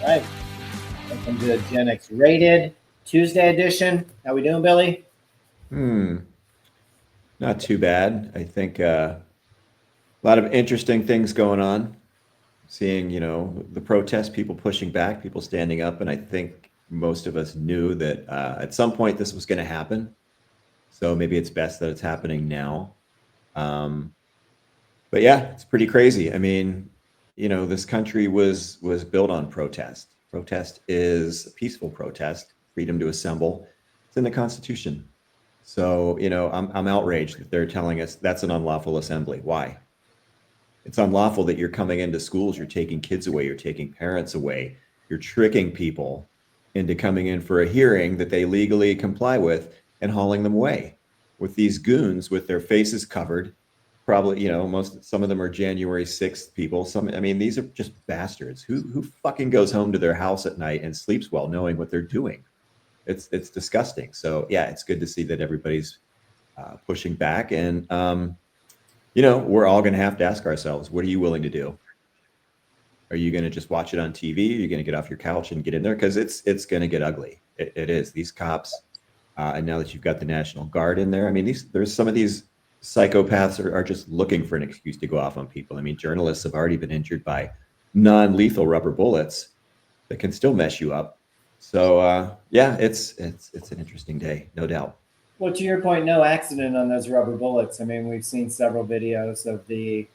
Right. Welcome to the Gen X Rated Tuesday edition. How we doing, Billy? Not too bad. I think a lot of interesting things going on. Seeing, the protests, people pushing back, people standing up, and I think most of us knew that at some point this was going to happen. So maybe it's best that it's happening now. Um, but yeah, it's pretty crazy. I mean, this country was built on protest. Protest is a peaceful protest, freedom to assemble. It's in the Constitution. So, I'm outraged that they're telling us that's an unlawful assembly. Why? It's unlawful that you're coming into schools, you're taking kids away, you're taking parents away, you're tricking people into coming in for a hearing that they legally comply with and hauling them away with these goons with their faces covered. Probably, some of them are January 6th people. These are just bastards. Who fucking goes home to their house at night and sleeps well knowing what they're doing? It's disgusting. So yeah, it's good to see that everybody's pushing back, and we're all going to have to ask ourselves, what are you willing to do? Are you going to just watch it on TV? Are you going to get off your couch and get in there? Because it's going to get ugly. It is. These cops, and now that you've got the National Guard in there, there's some of these psychopaths are just looking for an excuse to go off on people. Journalists have already been injured by non-lethal rubber bullets that can still mess you up. So yeah, it's an interesting day, no doubt. Well, to your point, no accident on those rubber bullets. We've seen several videos of the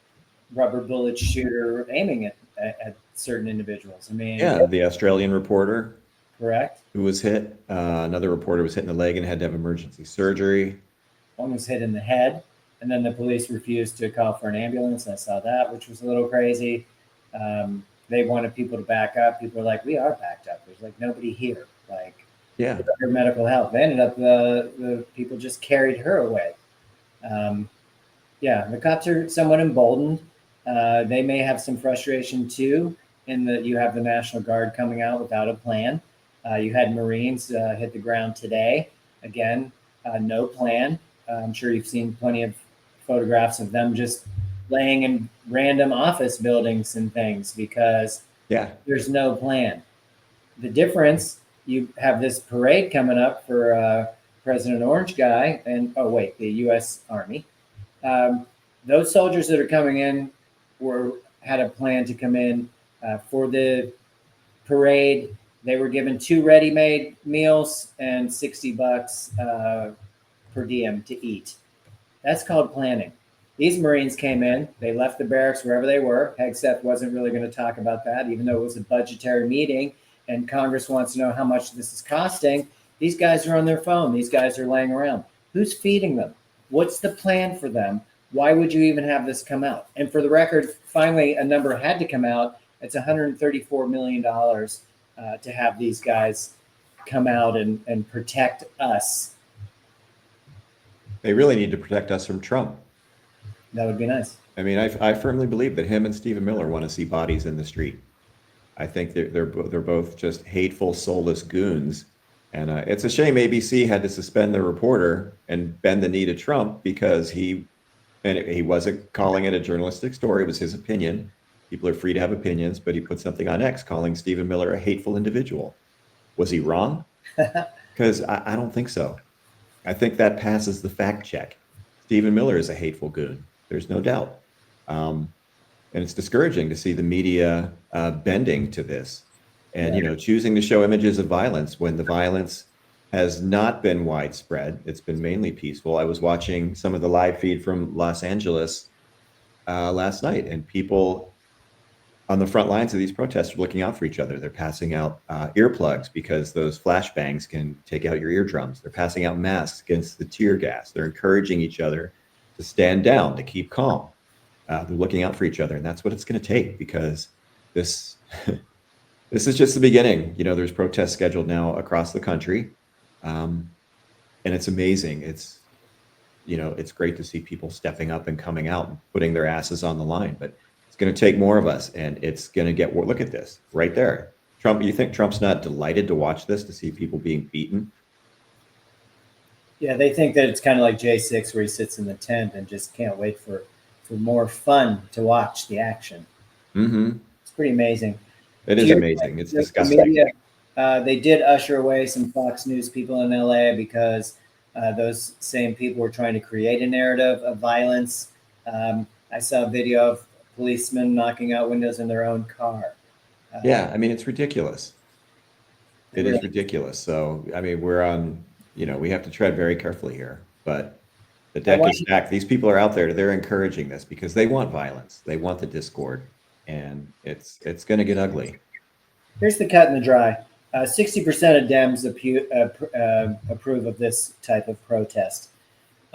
rubber bullet shooter aiming at certain individuals. Yeah, the Australian reporter Correct. who was hit. Another reporter was hit in the leg and had to have emergency surgery. One was hit in the head, and then the police refused to call for an ambulance. I saw that, which was a little crazy. They wanted people to back up. People were like, "We are backed up. There's like nobody here." Yeah, her medical health. They ended up the people just carried her away. Yeah, the cops are somewhat emboldened. They may have some frustration too, in that you have the National Guard coming out without a plan. You had Marines hit the ground today. Again, no plan. I'm sure you've seen plenty of photographs of them just laying in random office buildings and things because there's no plan. The difference, you have this parade coming up for President Orange Guy and the U.S. Army. Those soldiers that are coming in had a plan to come in for the parade. They were given 2 ready-made meals and $60 per diem to eat. That's called planning. These Marines came in. They left the barracks wherever they were. Hegseth wasn't really going to talk about that, even though it was a budgetary meeting and Congress wants to know how much this is costing. These guys are on their phone. These guys are laying around. Who's feeding them? What's the plan for them? Why would you even have this come out? And for the record, finally, a number had to come out. It's $134 million to have these guys come out and protect us. They really need to protect us from Trump. That would be nice. I firmly believe that him and Stephen Miller want to see bodies in the street. I think they're both just hateful, soulless goons. And it's a shame ABC had to suspend the reporter and bend the knee to Trump because he wasn't calling it a journalistic story. It was his opinion. People are free to have opinions, but he put something on X calling Stephen Miller a hateful individual. Was he wrong? Because I don't think so. I think that passes the fact check. Stephen Miller is a hateful goon. There's no doubt. And it's discouraging to see the media bending to this and, choosing to show images of violence when the violence has not been widespread. It's been mainly peaceful. I was watching some of the live feed from Los Angeles last night, and people on the front lines of these protests are looking out for each other. They're passing out earplugs because those flashbangs can take out your eardrums. They're passing out masks against the tear gas. They're encouraging each other to stand down, to keep calm. They're looking out for each other, and that's what it's going to take because this this is just the beginning. There's protests scheduled now across the country, and it's amazing. It's great to see people stepping up and coming out and putting their asses on the line, but it's going to take more of us, and it's going to get. Look at this right there. Trump. You think Trump's not delighted to watch this, to see people being beaten? Yeah, they think that it's kind of like J6 where he sits in the tent and just can't wait for more fun to watch the action. Mm-hmm. It's pretty amazing. It To is your amazing. It's point, the disgusting. media, they did usher away some Fox News people in LA because those same people were trying to create a narrative of violence. I saw a video of policemen knocking out windows in their own car. Yeah, I mean, it's ridiculous. It It is really, ridiculous. So, I mean, we're on, we have to tread very carefully here, but the I deck want is stacked. These people are out there, they're encouraging this because they want violence. They want the discord, and it's going to get ugly. Here's the cut in the dry. 60% of Dems approve of this type of protest.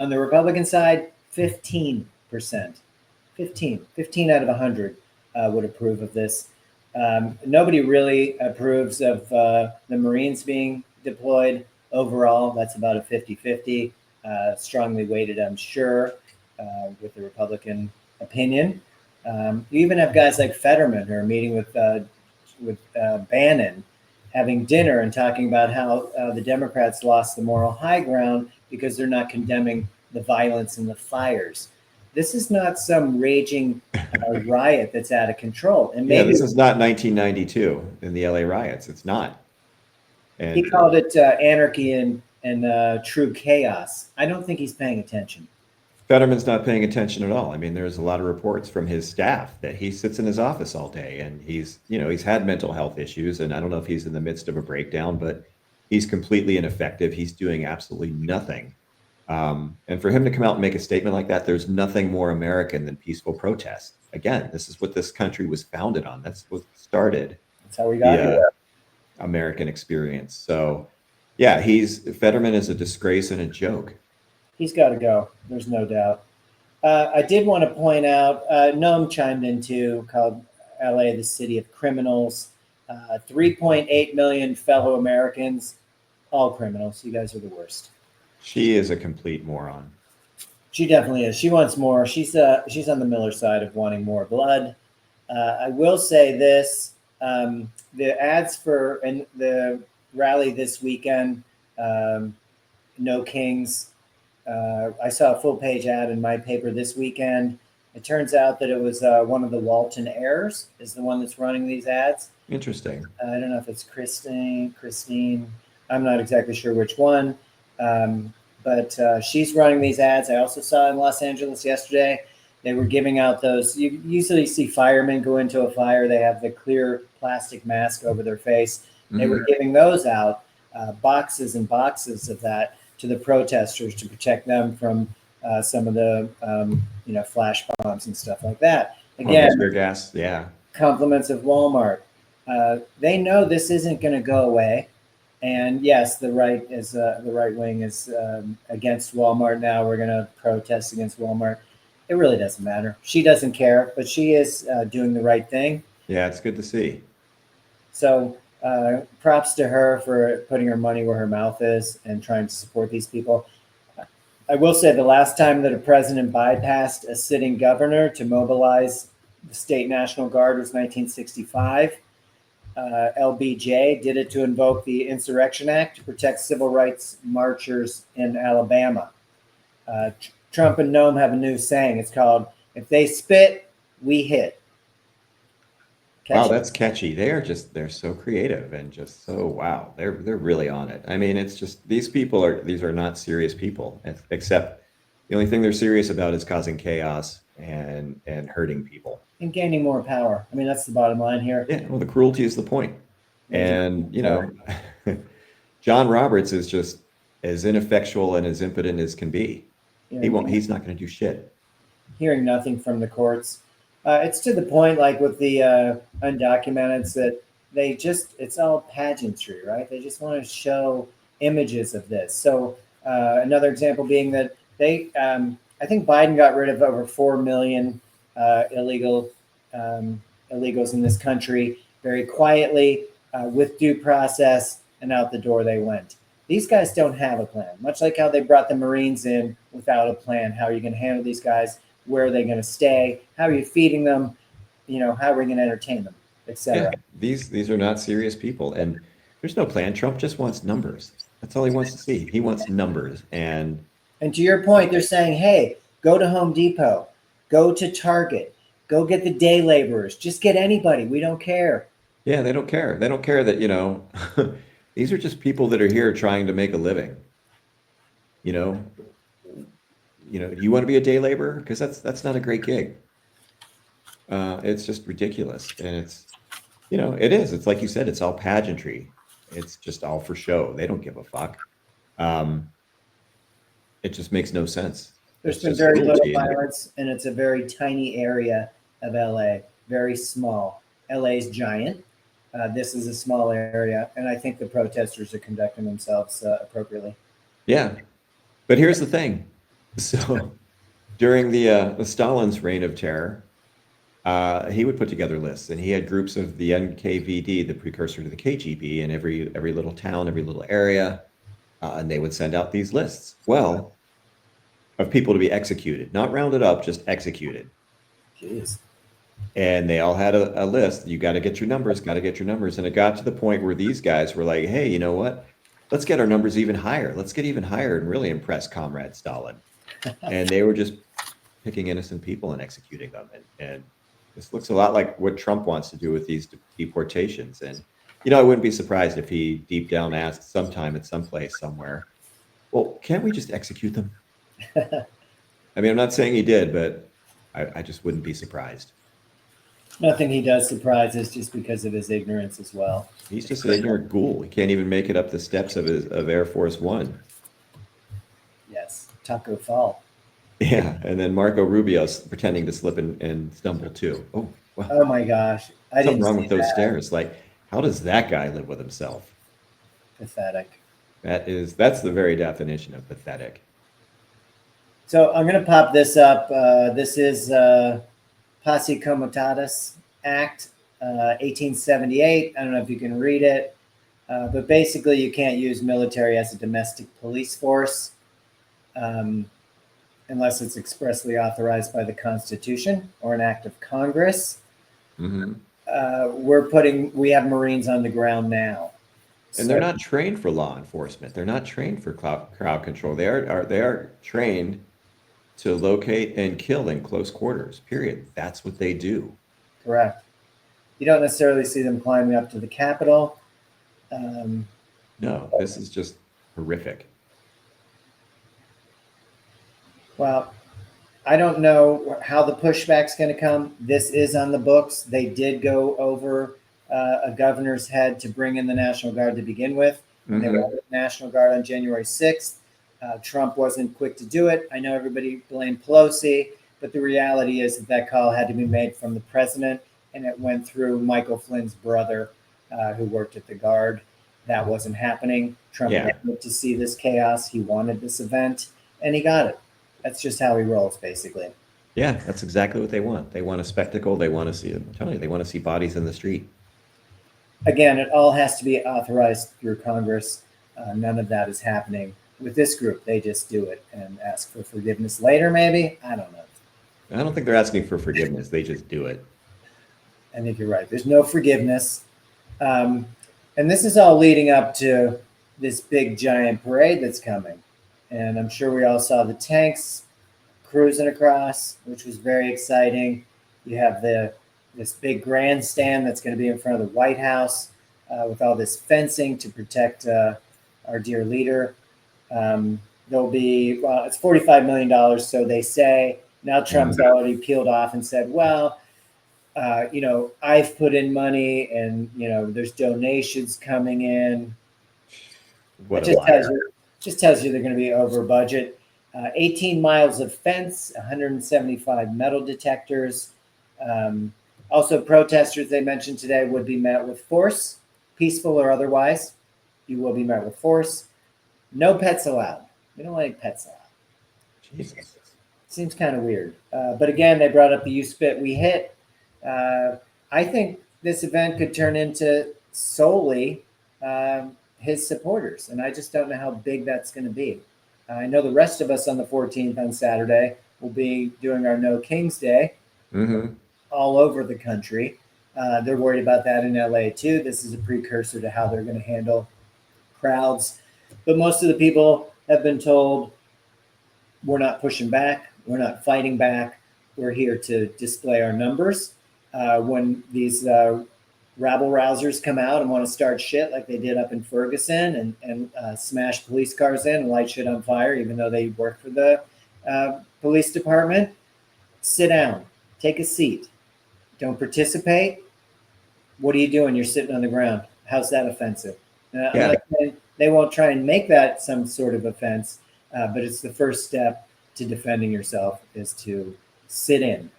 On the Republican side, 15%. 15 out of 100 would approve of this. Nobody really approves of the Marines being deployed overall. That's about a 50-50, strongly weighted, I'm sure, with the Republican opinion. You even have guys like Fetterman who are meeting with Bannon, having dinner and talking about how the Democrats lost the moral high ground because they're not condemning the violence and the fires. This is not some raging riot that's out of control. And Yeah, maybe this is not 1992 in the LA riots. It's not. he And called it anarchy and true chaos. I don't think he's paying attention. Fetterman's not paying attention at all. I mean, there's a lot of reports from his staff that he sits in his office all day and he's had mental health issues. And I don't know if he's in the midst of a breakdown, but he's completely ineffective. He's doing absolutely nothing. And for him to come out and make a statement like that, there's nothing more American than peaceful protest. Again, this is what this country was founded on. That's what started That's how we got the here. American experience. So, yeah, Fetterman is a disgrace and a joke. He's got to go. There's no doubt. I did want to point out, Noam chimed in too, called LA the city of criminals. 3.8 million fellow Americans, all criminals. You guys are the worst. She is a complete moron. She definitely is. She wants more. She's on the Miller side of wanting more blood. I will say this: the ads for and the rally this weekend, No Kings. I saw a full page ad in my paper this weekend. It turns out that it was one of the Walton heirs is the one that's running these ads. Interesting. I don't know if it's Christine. I'm not exactly sure which one. But she's running these ads. I also saw in Los Angeles yesterday, they were giving out those. You usually see firemen go into a fire. They have the clear plastic mask over their face. They were giving those out, boxes and boxes of that to the protesters to protect them from some of the, flash bombs and stuff like that. Again, tear gas. Yeah. compliments of Walmart. They know this isn't going to go away. And yes, the right wing is against Walmart now. We're going to protest against Walmart. It really doesn't matter. She doesn't care, but she is doing the right thing. Yeah, it's good to see. So props to her for putting her money where her mouth is and trying to support these people. I will say the last time that a president bypassed a sitting governor to mobilize the state National Guard was 1965. LBJ did it to invoke the Insurrection Act to protect civil rights marchers in Alabama. Trump and Noam have a new saying. It's called, if they spit, we hit. Wow, that's catchy. They're so creative and just so, wow, they're really on it. I mean, it's just, these are not serious people, except the only thing they're serious about is causing chaos and hurting people. And gaining more power. I mean, that's the bottom line here. Yeah, well, the cruelty is the point. And, John Roberts is just as ineffectual and as impotent as can be. He's not going to do shit. Hearing nothing from the courts. It's to the point, like with the undocumented, that it's all pageantry, right? They just want to show images of this. So another example being that I think Biden got rid of over 4 million illegals in this country very quietly, with due process, and out the door they went. These guys don't have a plan, much like how they brought the Marines in without a plan. How are you going to handle these guys? Where are they going to stay? How are you feeding them? How are we going to entertain them, etc. Yeah, these are not serious people, and there's no plan. Trump just wants numbers. That's all he wants to see. He wants numbers. And to your point, they're saying, hey, go to Home Depot, go to Target, go get the day laborers, just get anybody. We don't care. Yeah, they don't care. They don't care that, these are just people that are here trying to make a living. You know, you want to be a day laborer? Because that's not a great gig. It's just ridiculous. And it is. It's like you said, it's all pageantry. It's just all for show. They don't give a fuck. Um, it just makes no sense. There's It's been just very little cruelty. And violence, and it's a very tiny area of LA, very small. LA's giant. This is a small area, and I think the protesters are conducting themselves appropriately. yeah, but here's the thing. So during the Stalin's reign of terror, he would put together lists, and he had groups of the NKVD, the precursor to the KGB, in every little town, every little area, and they would send out these lists. Well, of people to be executed, not rounded up, just executed. Jeez. And they all had a list. You got to get your numbers, got to get your numbers. And it got to the point where these guys were like, hey, you know what? Let's get our numbers even higher. Let's get even higher and really impress Comrade Stalin. And they were just picking innocent people and executing them. And this looks a lot like what Trump wants to do with these deportations. And, I wouldn't be surprised if he deep down asked sometime at some place somewhere, well, can't we just execute them? I mean, I'm not saying he did, but I just wouldn't be surprised. Nothing he does surprises just because of his ignorance as well. He's just an ignorant ghoul. He can't even make it up the steps of Air Force One. Yes, Taco Fall. Yeah, and then Marco Rubio's pretending to slip and stumble too. Oh, well, Oh my gosh, I something didn't wrong see with those that. stairs. Like, how does that guy live with himself? Pathetic. That's the very definition of pathetic. So I'm going to pop this up. This is Posse Comitatus Act, 1878. I don't know if you can read it, but basically you can't use military as a domestic police force unless it's expressly authorized by the Constitution or an act of Congress. Mm-hmm. We have Marines on the ground now. And they're not trained for law enforcement. They're not trained for crowd control. They are trained to locate and kill in close quarters. Period. That's what they do. Correct. You don't necessarily see them climbing up to the Capitol. No, this is just horrific. Well, I don't know how the pushback's going to come. This is on the books. They did go over a governor's head to bring in the National Guard to begin with. Mm-hmm. They wanted the National Guard on January 6th. Trump wasn't quick to do it. I know everybody blamed Pelosi, but the reality is that call had to be made from the president, and it went through Michael Flynn's brother, who worked at the Guard. That wasn't happening. Trump wanted to see this chaos. He wanted this event, and he got it. That's just how he rolls, basically. Yeah, that's exactly what they want. They want a spectacle. They want to see, I'm telling you, they want to see bodies in the street. Again, it all has to be authorized through Congress. None of that is happening with this group. They just do it and ask for forgiveness later, maybe. I don't know. I don't think they're asking for forgiveness. They just do it. I think you're right. There's no forgiveness. And this is all leading up to this big, giant parade that's coming. And I'm sure we all saw the tanks cruising across, which was very exciting. You have this big grandstand that's going to be in front of the White House with all this fencing to protect our dear leader. There'll be, well, it's $45 million, so they say. Now Trump's already peeled off and said, well, I've put in money and, there's donations coming in. What just tells you they're going to be over budget. 18 miles of fence, 175 metal detectors. Also, protesters they mentioned today would be met with force, peaceful or otherwise. You will be met with force. No pets allowed. We don't like pets allowed. Jesus. Seems kind of weird. But again, they brought up the "you spit, we hit." I think this event could turn into solely his supporters, and I just don't know how big that's going to be. I know the rest of us on the 14th on Saturday will be doing our No Kings Day all over the country. They're worried about that in LA too. This is a precursor to how they're going to handle crowds. But most of the people have been told, we're not pushing back. We're not fighting back. We're here to display our numbers. When these rabble rousers come out and want to start shit like they did up in Ferguson and smash police cars in and light shit on fire, even though they work for the police department, sit down, take a seat, don't participate. What are you doing? You're sitting on the ground. How's that offensive? I'm Yeah. not saying they won't try and make that some sort of offense, but it's the first step to defending yourself is to sit in.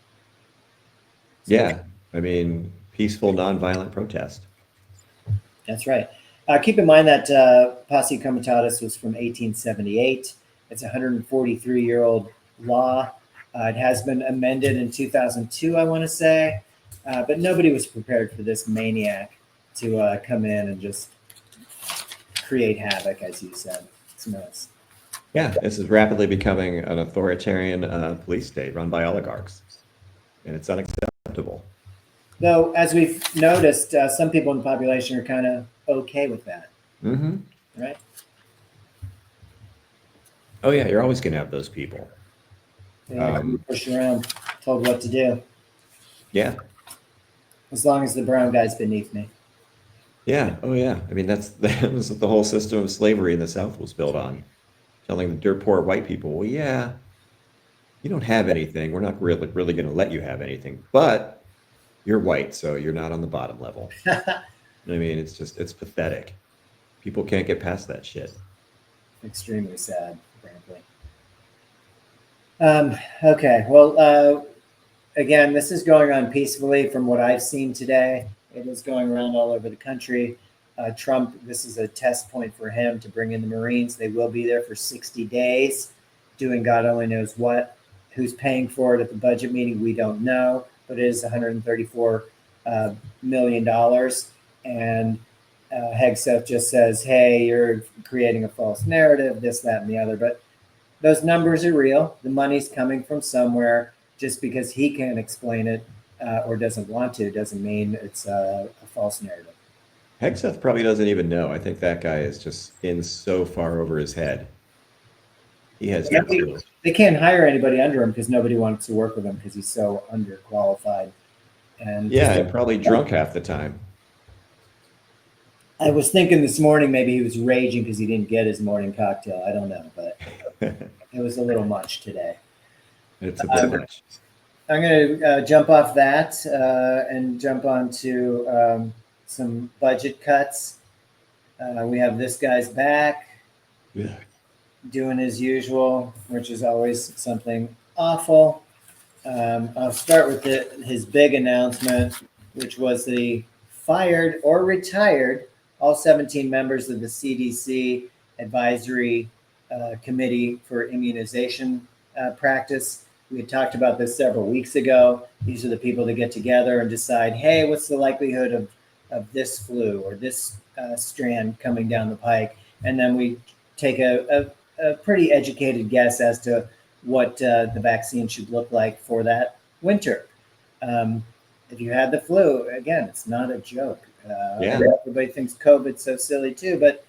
So, Yeah. I mean, peaceful, nonviolent protest. that's right. Keep in mind that Posse Comitatus was from 1878. It's a 143-year-old law. It has been amended in 2002, I want to say, but nobody was prepared for this maniac to come in and just create havoc, as you said. It's nuts. Yeah, this is rapidly becoming an authoritarian police state run by oligarchs, and it's unacceptable. Though, as we've noticed, some people in the population are kind of okay with that, Mm-hmm. right? Oh yeah, you're always going to have those people. They like to be pushed around, told what to do, Yeah, as long as the brown guy's beneath me. yeah, oh yeah. I mean, that's what the whole system of slavery in the South was built on, telling the dirt poor white people, well, yeah, you don't have anything. We're not really going to let you have anything, but you're white, so you're not on the bottom level. I mean, it's pathetic. People can't get past that shit. Extremely sad, frankly. Okay, well, again, this is going on peacefully from what I've seen today. It is going around all over the country. Trump, this is a test point for him to bring in the Marines. They will be there for 60 days, doing God only knows what. Who's paying for it at the budget meeting, we don't know, but it is $134 million. And Hegseth just says, hey, you're creating a false narrative, this, that, and the other. But those numbers are real. The money's coming from somewhere. Just because he can't explain it or doesn't want to doesn't mean it's a false narrative. Hegseth probably doesn't even know. I think that guy is just in so far over his head. He has no clue. They can't hire anybody under him because nobody wants to work with him because he's so underqualified. And yeah, and probably drunk half the time. I was thinking this morning maybe he was raging because he didn't get his morning cocktail. I don't know, but it was a little much today. It's a bit much. I'm going to jump off that and jump on to some budget cuts. We have this guy's back doing his usual, which is always something awful. I'll start with his big announcement, which was that he fired or retired all 17 members of the CDC Advisory Committee for Immunization Practice. We had talked about this several weeks ago. These are the people that get together and decide, hey, what's the likelihood of this flu or this strand coming down the pike? And then we take a pretty educated guess as to what the vaccine should look like for that winter. If you had the flu, again, it's not a joke. Everybody thinks COVID's so silly too, but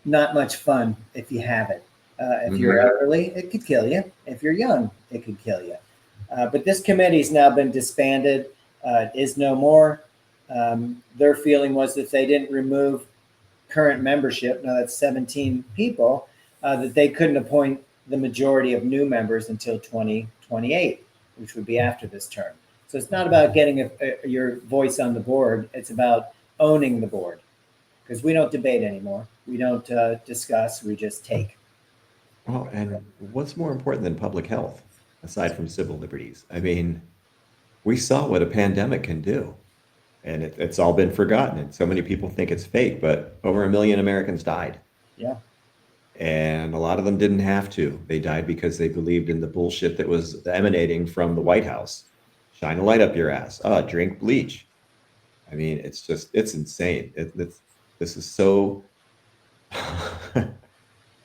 not much fun if you have it. If you're elderly, it could kill you. If you're young, it could kill you. But this committee's now been disbanded. It is no more. Their feeling was that they didn't remove current membership, now that's 17 people, that they couldn't appoint the majority of new members until 2028, which would be after this term. So it's not about getting your voice on the board. It's about owning the board, because we don't debate anymore. We don't discuss, we just take. Well, and what's more important than public health, aside from civil liberties? I mean, we saw what a pandemic can do, and it's all been forgotten. And so many people think it's fake, but over 1 million Americans died. Yeah. And a lot of them didn't have to. They died because they believed in the bullshit that was emanating from the White House. Shine a light up your ass. Drink bleach. I mean, it's insane. This is so,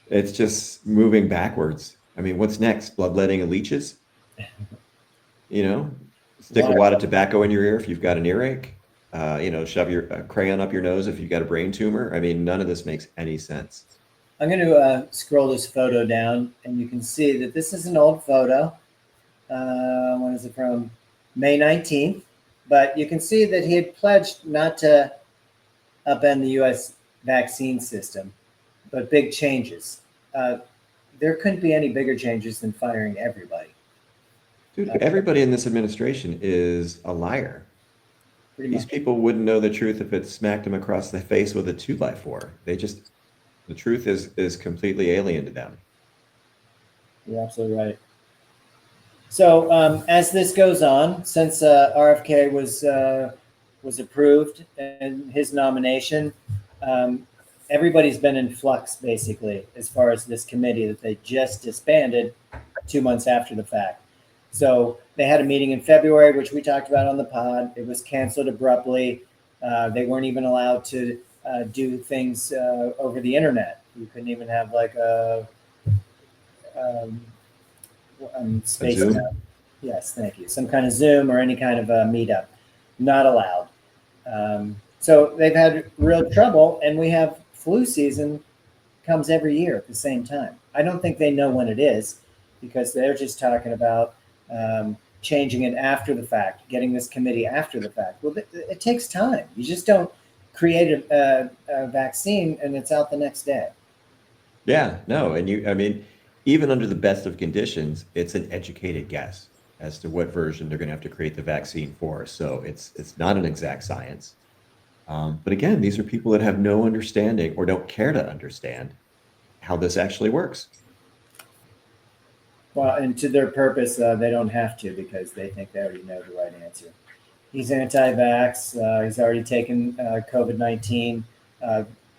it's just moving backwards. I mean, what's next? Bloodletting and leeches? Stick a wad of tobacco in your ear if you've got an earache. Shove your crayon up your nose if you've got a brain tumor. I mean, none of this makes any sense. I'm going to scroll this photo down, and you can see that this is an old photo. When is it from? May 19th. But you can see that he had pledged not to upend the U.S. vaccine system, but big changes. There couldn't be any bigger changes than firing everybody. Dude, everybody in this administration is a liar. Pretty These much. people wouldn't know the truth if it smacked them across the face with a 2x4. The truth is completely alien to them. You're absolutely right. So as this goes on, since RFK was approved and his nomination, everybody's been in flux basically as far as this committee that they just disbanded 2 months after the fact. So they had a meeting in February, which we talked about on the pod. It was canceled abruptly. They weren't even allowed to do things over the internet. You couldn't even have like a space. Zoom? Yes, thank you. Some kind of Zoom or any kind of meetup. Not allowed. So they've had real trouble, and we have flu season comes every year at the same time. I don't think they know when it is because they're just talking about changing it after the fact, getting this committee after the fact. Well, it takes time. You just don't create a vaccine and it's out the next day. Yeah, no, I mean, even under the best of conditions, it's an educated guess as to what version they're going to have to create the vaccine for. So it's not an exact science. But again, these are people that have no understanding or don't care to understand how this actually works. Well, and to their purpose, they don't have to because they think they already know the right answer. He's anti-vax. He's already taken COVID-19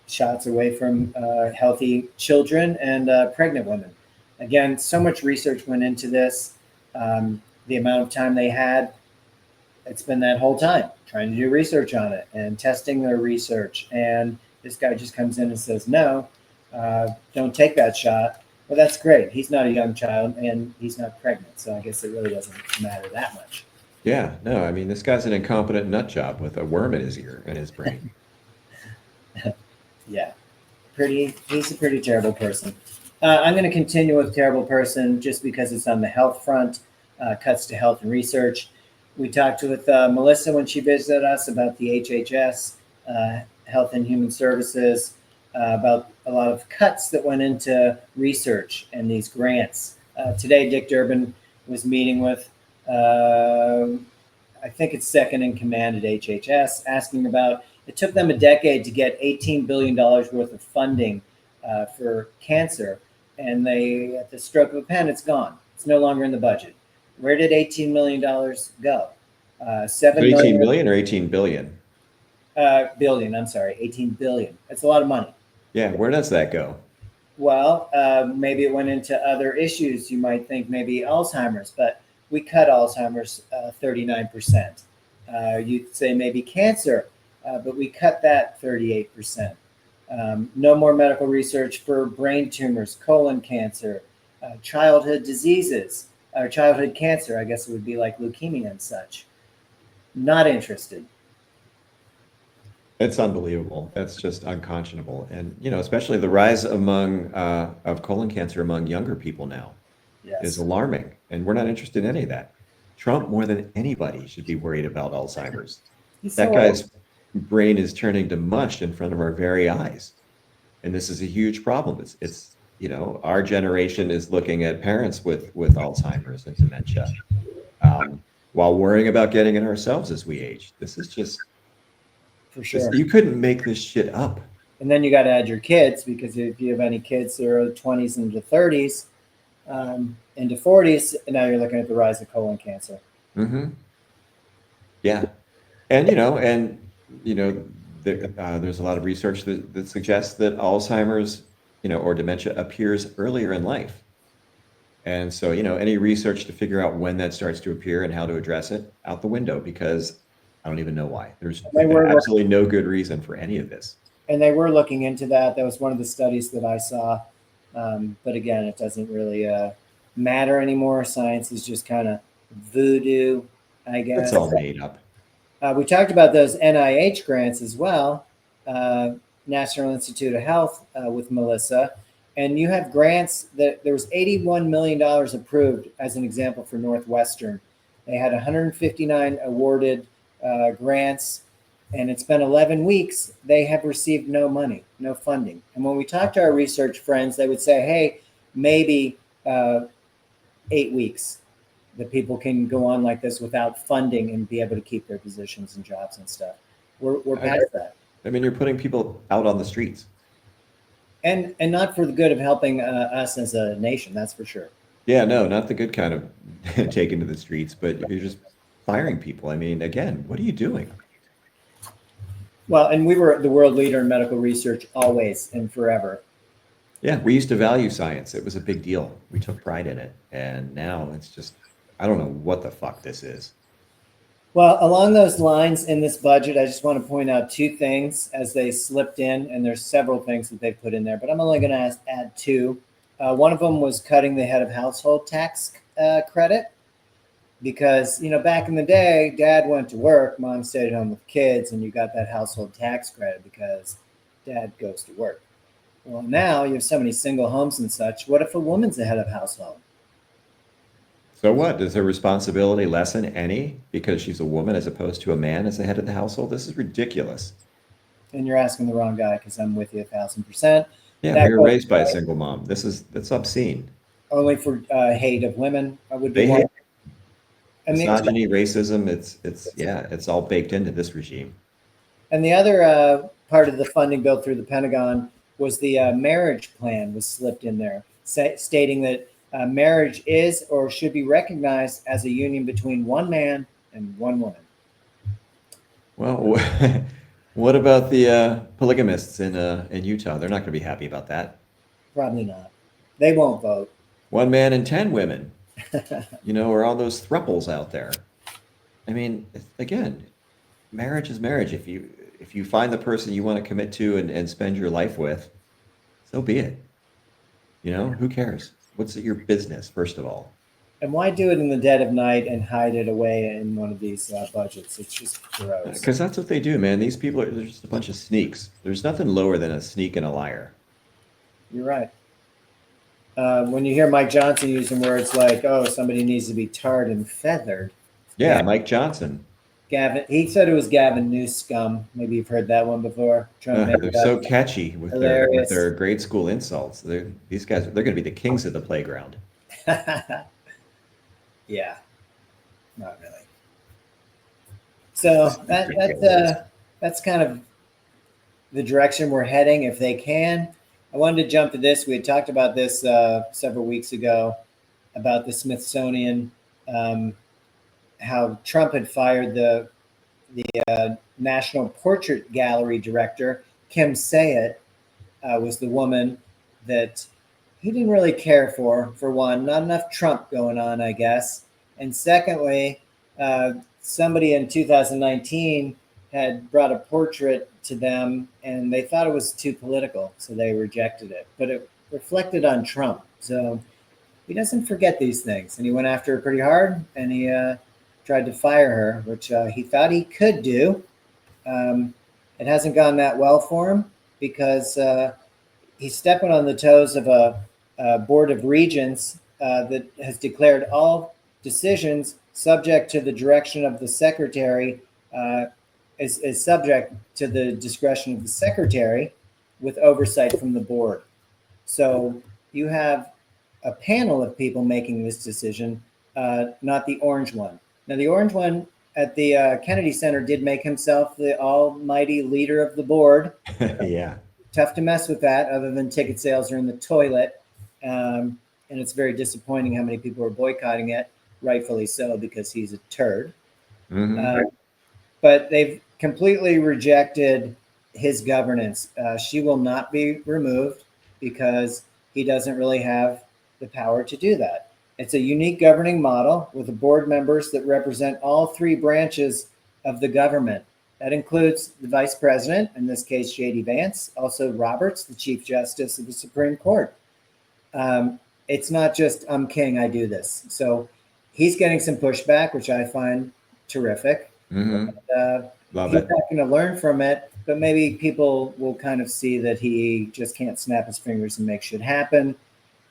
shots away from healthy children and pregnant women. Again, so much research went into this. The amount of time they had, it's been that whole time trying to do research on it and testing their research. And this guy just comes in and says, no, don't take that shot. Well, that's great. He's not a young child and he's not pregnant. So I guess it really doesn't matter that much. Yeah, no, I mean, this guy's an incompetent nut job with a worm in his ear and his brain. Yeah, he's a pretty terrible person. I'm going to continue with terrible person just because it's on the health front, cuts to health and research. We talked with Melissa when she visited us about the HHS, Health and Human Services, about a lot of cuts that went into research and these grants. Today, Dick Durbin was meeting with, I think it's second in command at HHS, asking about, it took them a decade to get $18 billion worth of funding for cancer. And they, at the stroke of a pen, it's gone. It's no longer in the budget. Where did $18 million go? 18 million or 18 billion? Billion, I'm sorry, 18 billion. That's a lot of money. Yeah, where does that go? Well, maybe it went into other issues. You might think maybe Alzheimer's, but we cut Alzheimer's 39%. You'd say maybe cancer, but we cut that 38%. No more medical research for brain tumors, colon cancer, childhood diseases, or childhood cancer, I guess it would be like leukemia and such. Not interested. It's unbelievable. That's just unconscionable. And, you know, especially the rise of colon cancer among younger people now is alarming. And we're not interested in any of that. Trump, more than anybody, should be worried about Alzheimer's. That guy's brain is turning to mush in front of our very eyes. And this is a huge problem. It's you know, our generation is looking at parents with Alzheimer's and dementia while worrying about getting it ourselves as we age. This is just, for sure. You couldn't make this shit up. And then you got to add your kids, because if you have any kids that are 20s into 30s, into 40s, and now you're looking at the rise of colon cancer. Mm-hmm. Yeah. And, there's a lot of research that suggests that Alzheimer's, or dementia appears earlier in life. And so, any research to figure out when that starts to appear and how to address it, out the window, because I don't even know why. There's absolutely no good reason for any of this. And they were looking into that. That was one of the studies that I saw. But again, it doesn't really matter anymore. Science is just kind of voodoo, I guess. It's all made up. We talked about those NIH grants as well, National Institute of Health with Melissa. And you have grants that there was $81 million approved as an example for Northwestern. They had 159 awarded grants, and it's been 11 weeks. They have received no money, no funding. And when we talk to our research friends, they would say, hey, maybe 8 weeks that people can go on like this without funding and be able to keep their positions and jobs and stuff. We're past that. I mean, you're putting people out on the streets. And not for the good of helping us as a nation, that's for sure. Yeah, no, not the good kind of taken to the streets, but you're just firing people. I mean, again, what are you doing? Well, and we were the world leader in medical research always and forever. Yeah, we used to value science. It was a big deal. We took pride in it. And now it's just, I don't know what the fuck this is. Well, along those lines in this budget, I just want to point out two things as they slipped in, and there's several things that they've put in there, but I'm only going to add two. One of them was cutting the head of household tax credit because, you know, back in the day, dad went to work, mom stayed at home with kids, and you got that household tax credit because dad goes to work. Well, now you have so many single homes and such. What if a woman's the head of household? So what? Does her responsibility lessen any because she's a woman as opposed to a man as the head of the household? This is ridiculous. And you're asking the wrong guy because I'm with you 1,000%. Yeah, we were raised by a single mom. That's obscene. Only for hate of women would be They one. hate misogyny, racism. It's all baked into this regime. And the other part of the funding bill through the Pentagon was the marriage plan was slipped in there, stating that marriage is or should be recognized as a union between one man and one woman. Well, what about the polygamists in Utah? They're not going to be happy about that. Probably not. They won't vote. 1 man and 10 women, or all those thruples out there. I mean, again, marriage is marriage. If you find the person you want to commit to and spend your life with, so be it. Who cares? What's your business, first of all? And why do it in the dead of night and hide it away in one of these budgets? It's just gross. Because that's what they do, man. These people they're just a bunch of sneaks. There's nothing lower than a sneak and a liar. You're right. When you hear Mike Johnson using words like, oh, somebody needs to be tarred and feathered. Yeah, Mike Johnson. Gavin, he said it was Gavin Newscum. Maybe you've heard that one before. They're so catchy with their grade school insults. These guys, they're going to be the kings of the playground. Yeah, not really. So that's kind of the direction we're heading. If they can, I wanted to jump to this. We had talked about this several weeks ago about the Smithsonian. How Trump had fired the National Portrait Gallery director. Kim Sayet was the woman that he didn't really care for one. Not enough Trump going on, I guess. And secondly, somebody in 2019 had brought a portrait to them and they thought it was too political, so they rejected it. But it reflected on Trump. So he doesn't forget these things. And he went after her pretty hard, and he tried to fire her, which he thought he could do. It hasn't gone that well for him because he's stepping on the toes of a board of regents that has declared all decisions subject to the direction of the secretary, is subject to the discretion of the secretary with oversight from the board. So you have a panel of people making this decision, not the orange one. Now, the orange one at the Kennedy Center did make himself the almighty leader of the board. Yeah. Tough to mess with that, other than ticket sales are in the toilet. And it's very disappointing how many people are boycotting it, rightfully so, because he's a turd. Mm-hmm. But they've completely rejected his governance. She will not be removed because he doesn't really have the power to do that. It's a unique governing model with the board members that represent all three branches of the government. That includes the vice president, in this case, J.D. Vance, also Roberts, the Chief Justice of the Supreme Court. It's not just, I'm king, I do this. So he's getting some pushback, which I find terrific. Mm-hmm. Love he's it. not going to learn from it, but maybe people will kind of see that he just can't snap his fingers and make shit happen.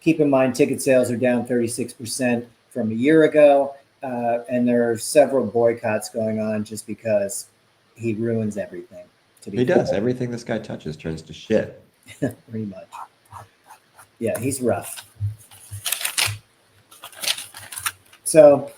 Keep in mind, ticket sales are down 36% from a year ago. and there are several boycotts going on just because he ruins everything. To be He does. Everything this guy touches turns to shit. pretty much. Yeah, he's rough. So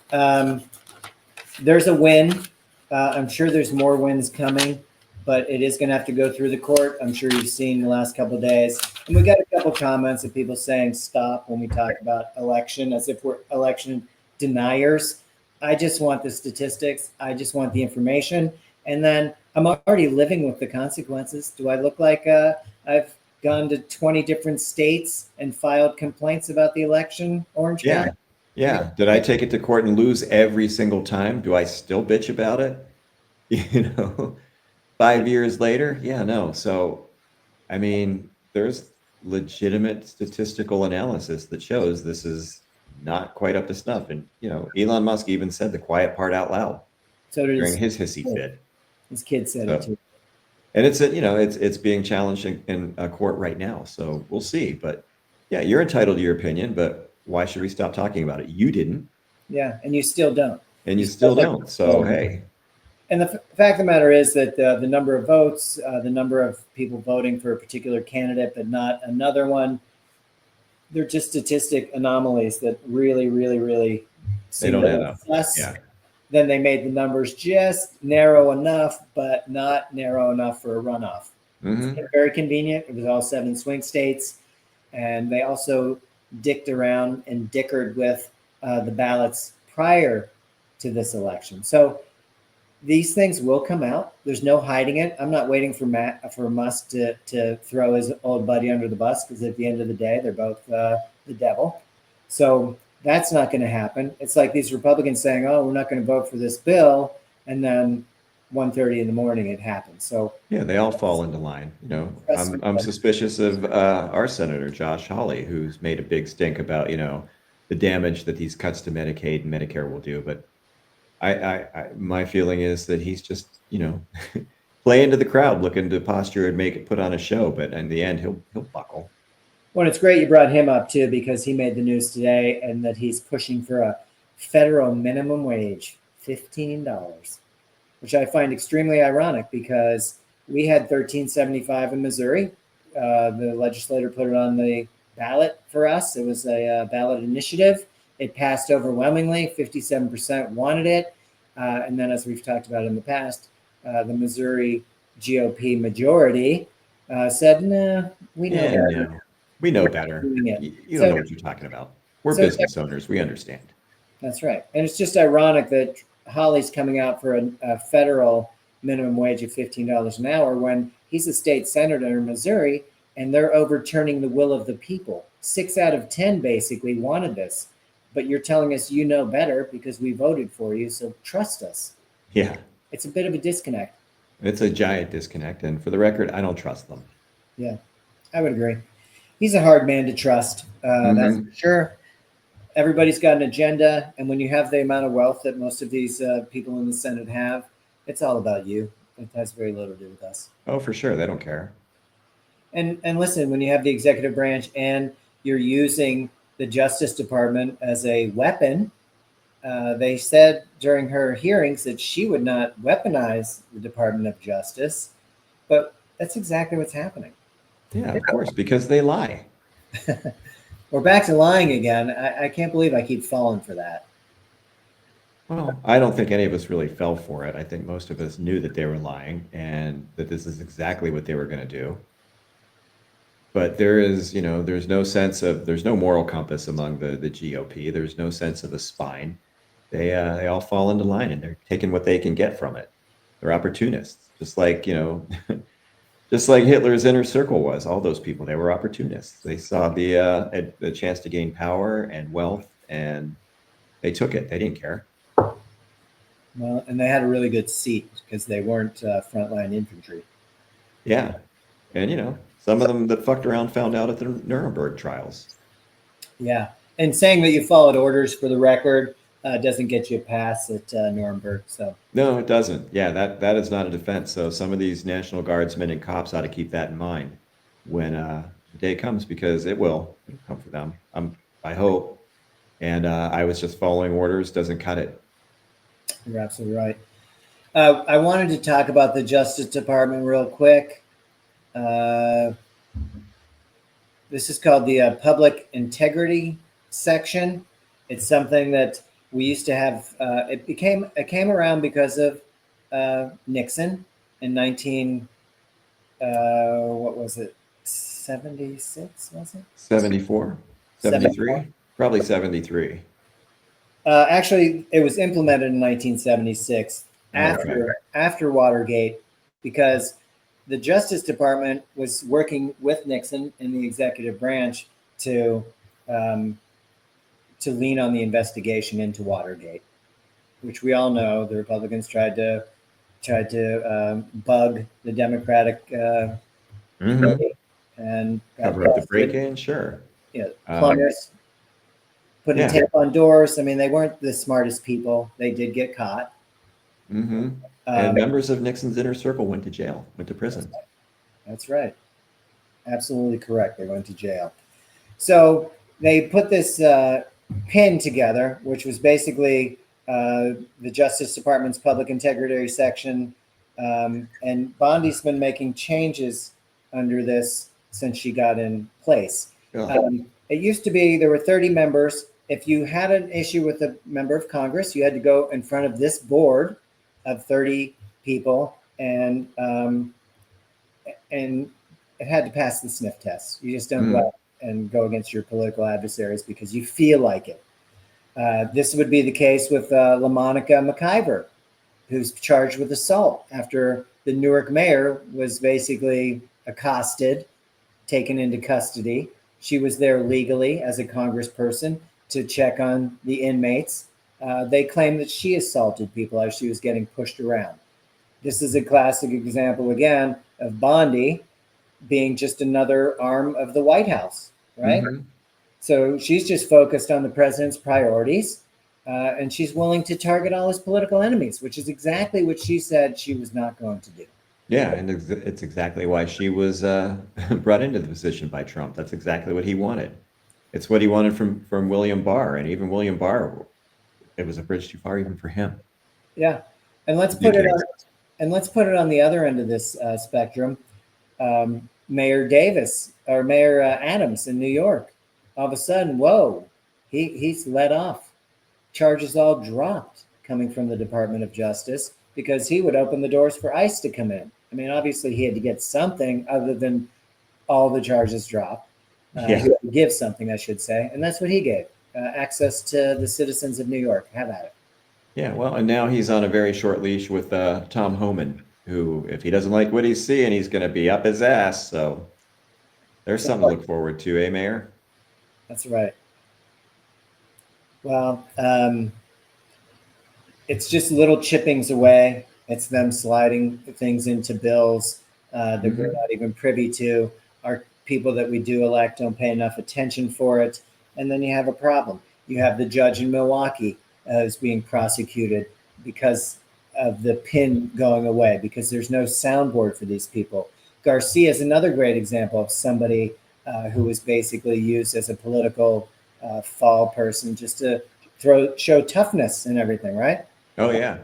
there's a win. I'm sure there's more wins coming, but it is going to have to go through the court. I'm sure you've seen the last couple of days. And we got a couple comments of people saying stop when we talk about election, as if we're election deniers. I just want the statistics. I just want the information. And then I'm already living with the consequences. Do I look like I've gone to 20 different states and filed complaints about the election, Orange County? Yeah. Did I take it to court and lose every single time? Do I still bitch about it? 5 years later? Yeah, no. So, I mean, there's legitimate statistical analysis that shows this is not quite up to snuff. And, Elon Musk even said the quiet part out loud So during his hissy fit. His kid said it too. And it's being challenged in a court right now. So we'll see. But yeah, you're entitled to your opinion, but why should we stop talking about it? You didn't. Yeah, and you still don't. And you still don't. So, hey. And the fact of the matter is that the number of votes, the number of people voting for a particular candidate but not another one, they're just statistic anomalies that really, really, really They don't add up. Yeah. Then they made the numbers just narrow enough, but not narrow enough for a runoff. Mm-hmm. It's very convenient. It was all 7 swing states. And they also dicked around and dickered with the ballots prior to this election. So these things will come out. There's no hiding it. I'm not waiting for Musk to throw his old buddy under the bus, because at the end of the day, they're both the devil. So that's not going to happen. It's like these Republicans saying, "Oh, we're not going to vote for this bill," and then 1:30 in the morning it happens. So yeah, they all fall into line. I'm suspicious of our Senator Josh Hawley, who's made a big stink about the damage that these cuts to Medicaid and Medicare will do. But my feeling is that he's just playing to the crowd, looking to posture and put on a show. But in the end, he'll buckle. Well, it's great you brought him up too, because he made the news today, and that he's pushing for a federal minimum wage, $15, which I find extremely ironic, because we had $13.75 in Missouri. The legislator put it on the ballot for us. It was a ballot initiative. It passed overwhelmingly. 57% wanted it. And then, as we've talked about in the past, the Missouri GOP majority said, "No, we know better." No. We know better. You don't know what you're talking about. We're business owners. We understand. That's right. And it's just ironic that Hawley's coming out for a federal minimum wage of $15 an hour when he's a state senator in Missouri, and they're overturning the will of the people. 6 out of 10 basically wanted this. But you're telling us you know better because we voted for you, so trust us. Yeah. It's a bit of a disconnect. It's a giant disconnect. And for the record, I don't trust them. Yeah, I would agree. He's a hard man to trust. That's for sure. Everybody's got an agenda. And when you have the amount of wealth that most of these people in the Senate have, it's all about you. It has very little to do with us. Oh, for sure. They don't care. And listen, when you have the executive branch and you're using the Justice Department as a weapon, they said during her hearings that she would not weaponize the Department of Justice. But that's exactly what's happening. Yeah, of course, because they lie. We're back to lying again. I can't believe I keep falling for that. Well, I don't think any of us really fell for it. I think most of us knew that they were lying and that this is exactly what they were going to do. But there's no moral compass among the GOP. There's no sense of a spine. They all fall into line, and they're taking what they can get from it. They're opportunists, just like Hitler's inner circle was. All those people, they were opportunists. They saw the chance to gain power and wealth, and they took it. They didn't care. Well, and they had a really good seat because they weren't frontline infantry. Yeah, and some of them that fucked around found out at the Nuremberg trials. Yeah, and saying that you followed orders, for the record, doesn't get you a pass at Nuremberg. So no, it doesn't. Yeah, that is not a defense. So some of these National Guardsmen and cops ought to keep that in mind when the day comes, because it'll come for them. I hope. And I was just following orders, doesn't cut it. You're absolutely right. I wanted to talk about the Justice Department real quick. This is called the Public Integrity section. It's something that we used to have. It came around because of Nixon in 19. What was it? 76 was it? 74, 74. 73, probably 73. Actually, it was implemented in 1976 Okay. after Watergate, because the Justice Department was working with Nixon in the executive branch to lean on the investigation into Watergate, which we all know the Republicans tried to bug the Democratic Mm-hmm. and got Cover up the busted. break-in, sure. You know, plumbers putting Yeah. tape on doors. I mean, they weren't the smartest people. They did get caught. Mm-hmm. And members of Nixon's inner circle went to jail, went to prison. That's right. Absolutely correct. They went to jail. So they put this pin together, which was basically the Justice Department's public integrity section. And Bondi's been making changes under this since she got in place. It used to be there were 30 members. If you had an issue with a member of Congress, you had to go in front of this board of 30 people, and it had to pass the sniff test. You just don't go out and go against your political adversaries because you feel like it. This would be the case with LaMonica McIver, who's charged with assault after the Newark mayor was basically accosted, taken into custody. She was there legally as a congressperson to check on the inmates. They claim that she assaulted people as she was getting pushed around. This is a classic example, again, of Bondi being just another arm of the White House, right? Mm-hmm. So she's just focused on the president's priorities, and she's willing to target all his political enemies, which is exactly what she said she was not going to do. Yeah, and it's exactly why she was brought into the position by Trump. That's exactly what he wanted. It's what he wanted from William Barr, and even William Barr, it was a bridge too far even for him. Yeah, and let's put it on the other end of this spectrum. Mayor Davis or Mayor Adams in New York, all of a sudden, whoa, he's let off. Charges all dropped coming from the Department of Justice because he would open the doors for ICE to come in. I mean, obviously he had to get something other than all the charges dropped. He had to give something, I should say, and that's what he gave. Access to the citizens of New York. Have at it. Yeah, well, and now he's on a very short leash with Tom Homan, who, if he doesn't like what he's seeing, he's going to be up his ass. So there's something to look forward to, eh, Mayor? That's right. Well, it's just little chippings away. It's them sliding things into bills that we're not even privy to. Our people that we do elect don't pay enough attention for it. And then you have a problem. You have the judge in Milwaukee is being prosecuted because of the pin going away, because there's no soundboard for these people. Garcia is another great example of somebody who was basically used as a political fall person just to show toughness and everything, right? Oh, yeah.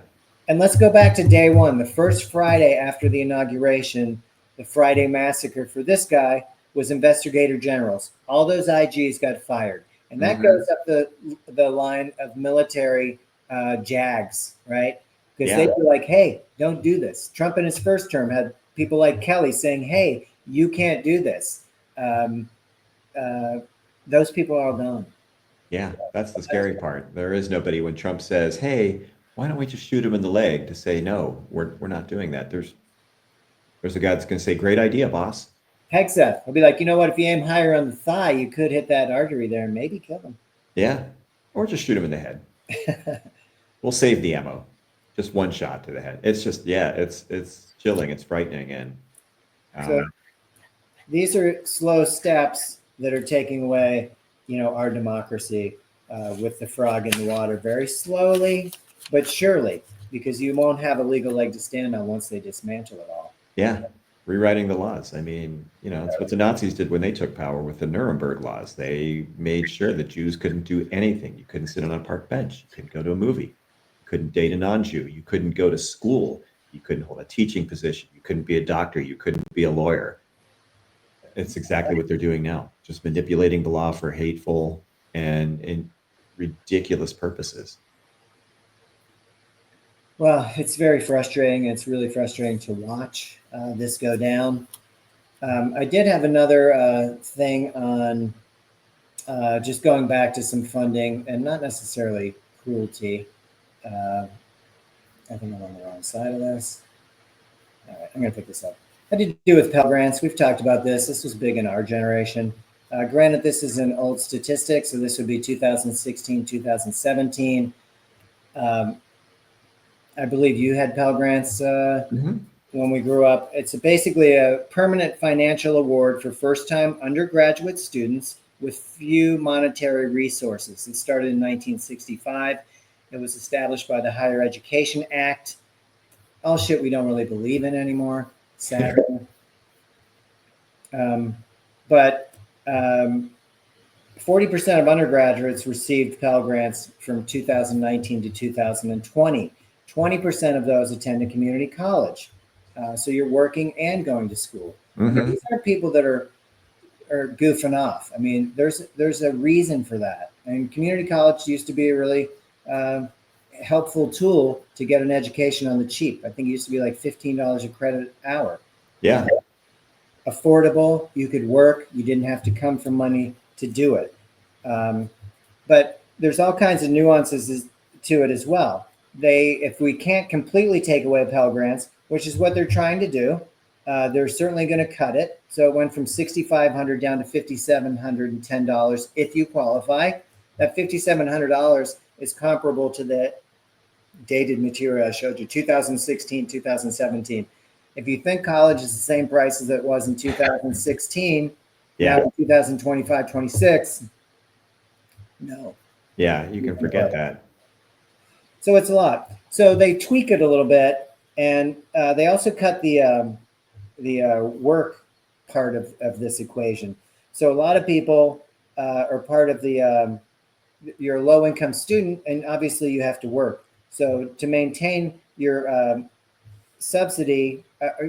And let's go back to day one, the first Friday after the inauguration. The Friday massacre for this guy was investigator generals. All those IGs got fired. And that goes up the line of military JAGs, right? Because they'd be like, hey, don't do this. Trump in his first term had people like Kelly saying, hey, you can't do this. Those people are all gone. Yeah, that's the scary part. There is nobody when Trump says, hey, why don't we just shoot him in the leg, to say, no, we're not doing that. There's a guy that's going to say, great idea, boss. Hegseth, I'll be like, you know what? If you aim higher on the thigh, you could hit that artery there and maybe kill him. Yeah, or just shoot him in the head. We'll save the ammo. Just one shot to the head. It's just, yeah, it's chilling. It's frightening. And so these are slow steps that are taking away, our democracy with the frog in the water, very slowly but surely, because you won't have a legal leg to stand on once they dismantle it all. Yeah. rewriting the laws. I mean, it's what the Nazis did when they took power with the Nuremberg laws. They made sure that Jews couldn't do anything. You couldn't sit on a park bench. You couldn't go to a movie. You couldn't date a non-Jew. You couldn't go to school. You couldn't hold a teaching position. You couldn't be a doctor. You couldn't be a lawyer. It's exactly what they're doing now, just manipulating the law for hateful and ridiculous purposes. Well, it's very frustrating. It's really frustrating to watch this go down. I did have another thing on just going back to some funding and not necessarily cruelty. I think I'm on the wrong side of this. All right, I'm going to pick this up. Had to do with Pell Grants. We've talked about this. This was big in our generation. Granted, this is an old statistic, so this would be 2016, 2017. I believe you had Pell Grants when we grew up. It's basically a permanent financial award for first-time undergraduate students with few monetary resources. It started in 1965. It was established by the Higher Education Act. All shit we don't really believe in anymore, sadly. But 40% of undergraduates received Pell Grants from 2019 to 2020. 20% of those attend a community college. So you're working and going to school. These aren't people that are goofing off. I mean, there's a reason for that. And community college used to be a really helpful tool to get an education on the cheap. I think it used to be like $15 a credit hour. Yeah. Affordable, you could work, you didn't have to come from money to do it. But there's all kinds of nuances to it as well. If we can't completely take away Pell Grants, which is what they're trying to do, they're certainly going to cut it. So it went from $6,500 down to $5,710 if you qualify. That $5,700 is comparable to the dated material I showed you, 2016, 2017. If you think college is the same price as it was in 2016, now in 2025, 26, no. Yeah, you can forget that. So it's a lot. So they tweak it a little bit, and they also cut the work part of this equation. So a lot of people are part of you're a low-income student, and obviously you have to work. So to maintain your subsidy,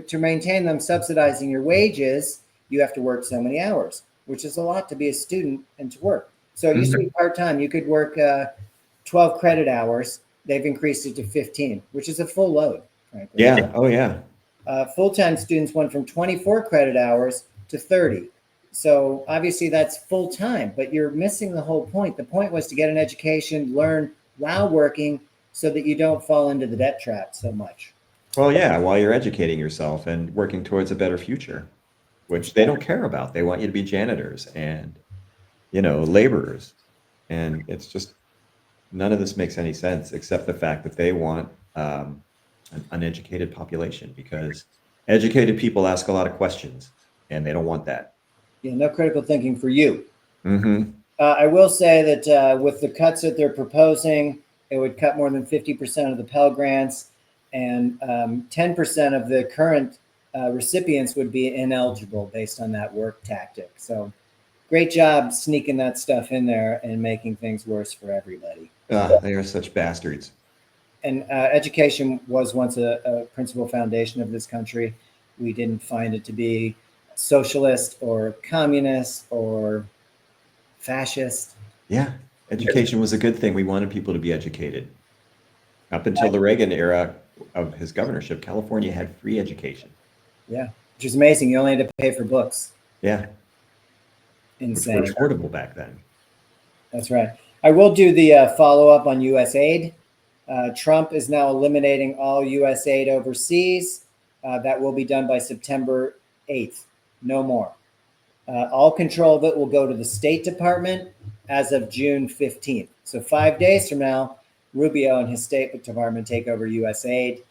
to maintain them subsidizing your wages, you have to work so many hours, which is a lot to be a student and to work. So it used to be part-time. You could work 12 credit hours. They've increased it to 15, which is a full load, frankly. Yeah. Oh, yeah. Full-time students went from 24 credit hours to 30. So obviously that's full-time, but you're missing the whole point. The point was to get an education, learn while working, so that you don't fall into the debt trap so much. Well, yeah, while you're educating yourself and working towards a better future, which they don't care about. They want you to be janitors and, laborers. And it's just, none of this makes any sense except the fact that they want an uneducated population, because educated people ask a lot of questions and they don't want that. Yeah, no critical thinking for you. I will say that with the cuts that they're proposing, it would cut more than 50% of the Pell Grants, and 10% of the current recipients would be ineligible based on that work tactic. So great job sneaking that stuff in there and making things worse for everybody. They are such bastards. And education was once a principal foundation of this country. We didn't find it to be socialist or communist or fascist. Yeah, education was a good thing. We wanted people to be educated. Up until the Reagan era of his governorship, California had free education. Yeah, which is amazing. You only had to pay for books. Yeah. Insane. Which were affordable back then. That's right. I will do the follow-up on U.S. aid. Trump is now eliminating all U.S. aid overseas. That will be done by September 8th. No more. All control of it will go to the State Department as of June 15th. So 5 days from now, Rubio and his State Department take over U.S. aid.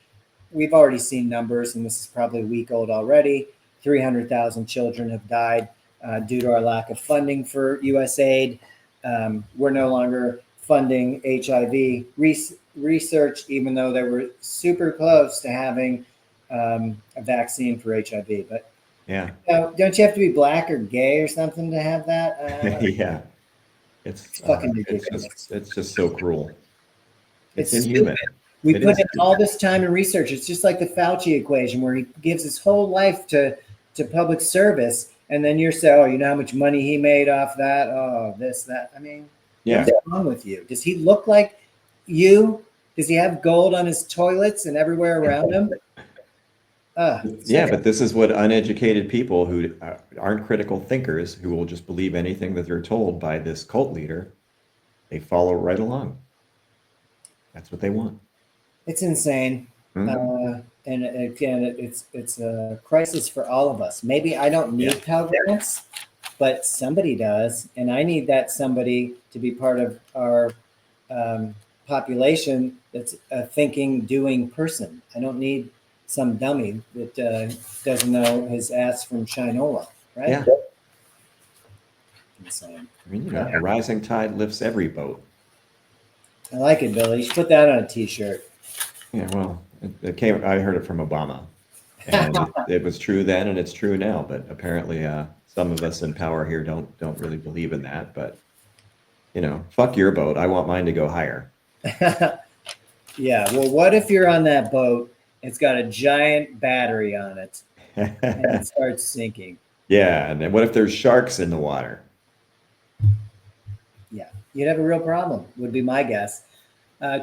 We've already seen numbers, and this is probably a week old already. 300,000 children have died due to our lack of funding for U.S. aid. We're no longer funding HIV research, even though they were super close to having a vaccine for HIV. But Yeah. don't you have to be black or gay or something to have that? Yeah. It's fucking It's ridiculous. just so cruel. It's It's stupid. inhuman. We It put is in all stupid. this time and research. It's just like the Fauci equation, where he gives his whole life to public service, and then you're saying, "Oh, you know how much money he made off that? Oh, this, that." I mean, Yeah. what's wrong with you? Does he look like you? Does he have gold on his toilets and everywhere around him? Yeah, but this is what uneducated people who aren't critical thinkers, who will just believe anything that they're told by this cult leader, they follow right along. That's what they want. It's insane. Mhm. And again, it's a crisis for all of us. Maybe I don't need Yeah. Pell Grants, but somebody does, and I need that somebody to be part of our population that's a thinking, doing person. I don't need some dummy that doesn't know his ass from Shinola, right? Yeah. Insane. I mean, a rising tide lifts every boat. I like it, Billy. You should put that on a T-shirt. Yeah, well, it came. I heard it from Obama, and it was true then, and it's true now. But apparently, some of us in power here don't really believe in that. But fuck your boat. I want mine to go higher. Yeah. Well, what if you're on that boat? It's got a giant battery on it, and it starts sinking. Yeah, and then what if there's sharks in the water? Yeah, you'd have a real problem, would be my guess.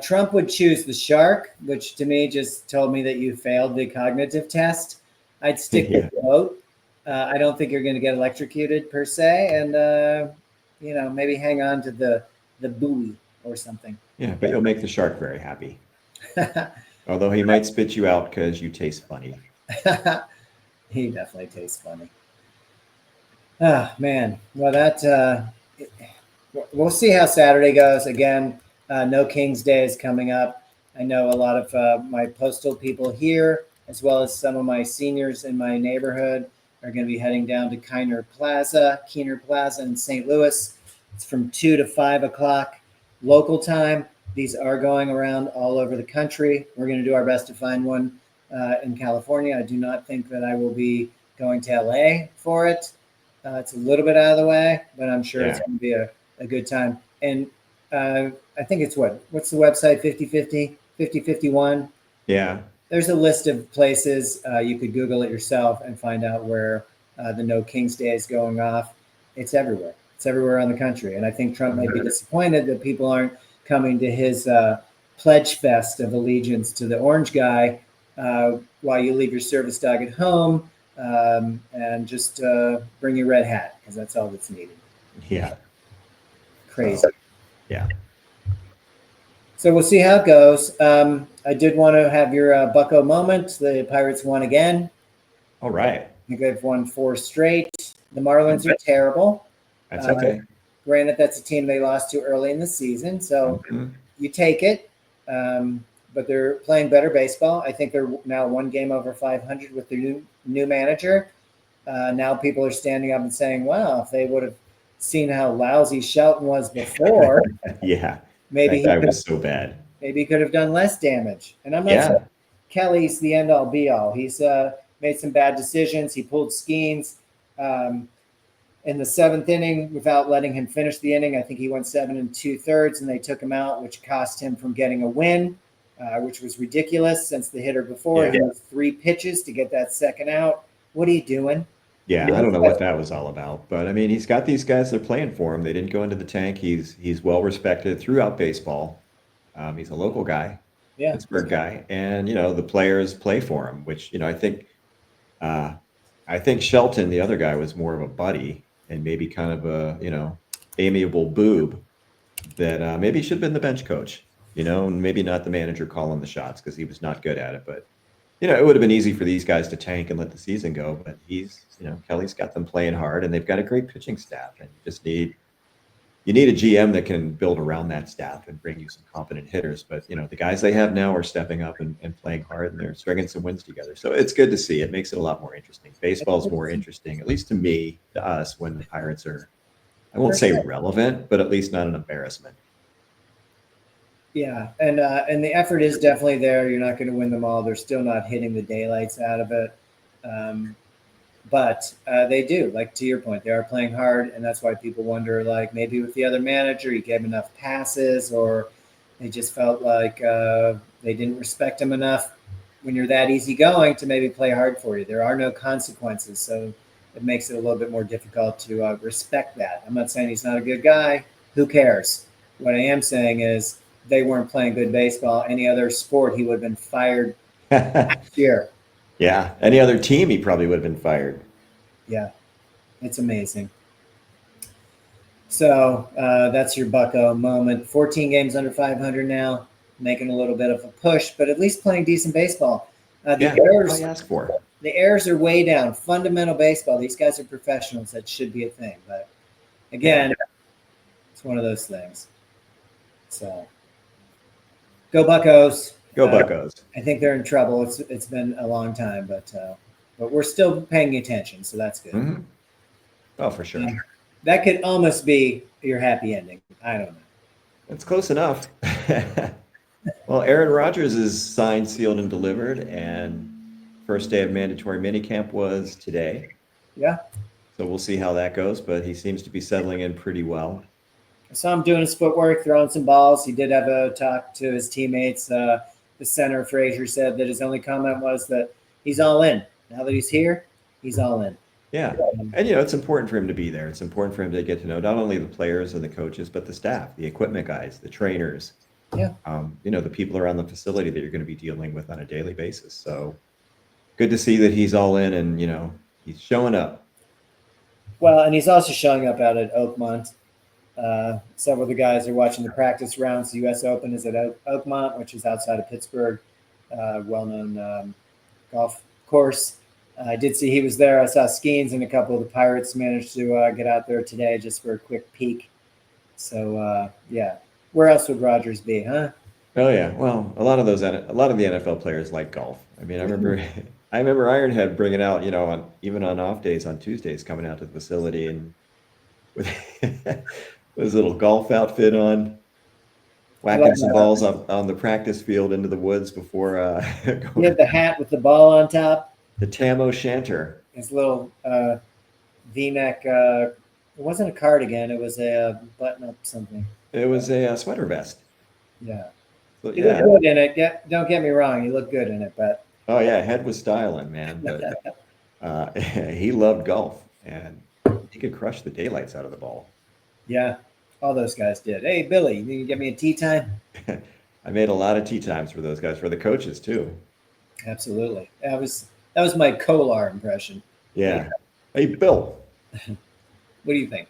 Trump would choose the shark, which to me just told me that you failed the cognitive test. I'd stick Yeah. with the boat. I don't think you're going to get electrocuted per se, and maybe hang on to the buoy or something. Yeah, but you'll make the shark very happy. Although he might spit you out because you taste funny. He definitely tastes funny. Ah, man. Well, that we'll see how Saturday goes. Again, no King's Day is coming up. I know a lot of my postal people here, as well as some of my seniors in my neighborhood, are going to be heading down to Keener Plaza in St. Louis. It's from 2 to 5 o'clock local time. These are going around all over the country. We're going to do our best to find one in California. I do not think that I will be going to LA for it. It's a little bit out of the way, but I'm sure it's going to be a good time. And I think it's what's the website? 5050, 5051. Yeah. There's a list of places. You could Google it yourself and find out where the No King's Day is going off. It's everywhere. It's everywhere around the country. And I think Trump may be disappointed that people aren't coming to his pledge fest of allegiance to the orange guy while you leave your service dog at home and just bring your red hat, because that's all that's needed. Yeah. Crazy. Yeah. So we'll see how it goes. I did want to have your Bucko moment. The Pirates won again. All right. I think they've won 4 straight. The Marlins are terrible. That's okay. Granted, that's a team they lost to early in the season, so you take it. But they're playing better baseball. I think they're now 1 game over 500 with their new manager. Now people are standing up and saying, "Wow, if they would have seen how lousy Shelton was before, Yeah, maybe that guy was so bad. Maybe he could have done less damage." And I'm not saying Kelly's the end all be all. He's made some bad decisions. He pulled Skeens in the 7th inning without letting him finish the inning. I think he went 7 2/3, and they took him out, which cost him from getting a win, which was ridiculous since the hitter before he used 3 pitches to get that second out. What are you doing? Yeah, I don't know what that was all about, but I mean, he's got these guys that are playing for him. They didn't go into the tank. He's well respected throughout baseball. He's a local guy, Pittsburgh guy, and the players play for him. Which I think Shelton, the other guy, was more of a buddy and maybe kind of a amiable boob that maybe should have been the bench coach. And maybe not the manager calling the shots because he was not good at it, but. It would have been easy for these guys to tank and let the season go, but Kelly's got them playing hard, and they've got a great pitching staff, and you need a GM that can build around that staff and bring you some competent hitters. But the guys they have now are stepping up and playing hard, and they're stringing some wins together. So it's good to see. It makes it a lot more interesting. Baseball's more interesting, at least to me, to us, when the Pirates are, I won't say relevant, but at least not an embarrassment. Yeah, and the effort is definitely there. You're not going to win them all. They're still not hitting the daylights out of it. Um, but they do, like to your point, they are playing hard, and that's why people wonder, like maybe with the other manager, he gave enough passes, or they just felt like they didn't respect him enough. When you're that easygoing, to maybe play hard for you, there are no consequences, so it makes it a little bit more difficult to respect that. I'm not saying he's not a good guy. Who cares? What I am saying is they weren't playing good baseball. Any other sport, he would have been fired last year. Yeah. Any other team, he probably would have been fired. Yeah, it's amazing. So that's your Bucko moment. 14 games under 500 now, making a little bit of a push, but at least playing decent baseball. Yeah. All you ask for. The errors are way down. Fundamental baseball. These guys are professionals. That should be a thing. But again, it's one of those things. So go Buckos. Go Buccos. I think they're in trouble. It's been a long time, but we're still paying attention, so that's good. Mm-hmm. Oh, for sure. That could almost be your happy ending. I don't know. It's close enough. Well, Aaron Rodgers is signed, sealed, and delivered, and first day of mandatory minicamp was today. Yeah. So we'll see how that goes, but he seems to be settling in pretty well. I saw him doing his footwork, throwing some balls. He did have a talk to his teammates. The center, Frazier, said that his only comment was that he's all in. Now that he's here, he's all in. Yeah. And, it's important for him to be there. It's important for him to get to know not only the players and the coaches, but the staff, the equipment guys, the trainers, Yeah. The people around the facility that you're going to be dealing with on a daily basis. So good to see that he's all in and, he's showing up. Well, and he's also showing up out at Oakmont. Several of the guys are watching the practice rounds. The U.S. Open is at Oakmont, which is outside of Pittsburgh, well-known golf course. I did see he was there. I saw Skeens and a couple of the Pirates managed to get out there today just for a quick peek. So, yeah. Where else would Rodgers be, huh? Oh yeah. Well, a lot of the NFL players like golf. I mean, I remember Ironhead bringing out, even on off days, on Tuesdays, coming out to the facility and with his little golf outfit on, whacking some balls on the practice field into the woods before He had the hat with the ball on top. The Tam O'Shanter. His little V-neck. It wasn't a cardigan. It was a button-up something. It was a sweater vest. Yeah. But, He looked good in it. Yeah, don't get me wrong. He looked good in it, but. Oh yeah, head was styling, man. But he loved golf, and he could crush the daylights out of the ball. Yeah, all those guys did. Hey, Billy, you can get me a tea time? I made a lot of tea times for those guys, for the coaches too. Absolutely. That was my Kolar impression. Yeah. Hey, Bill. What do you think?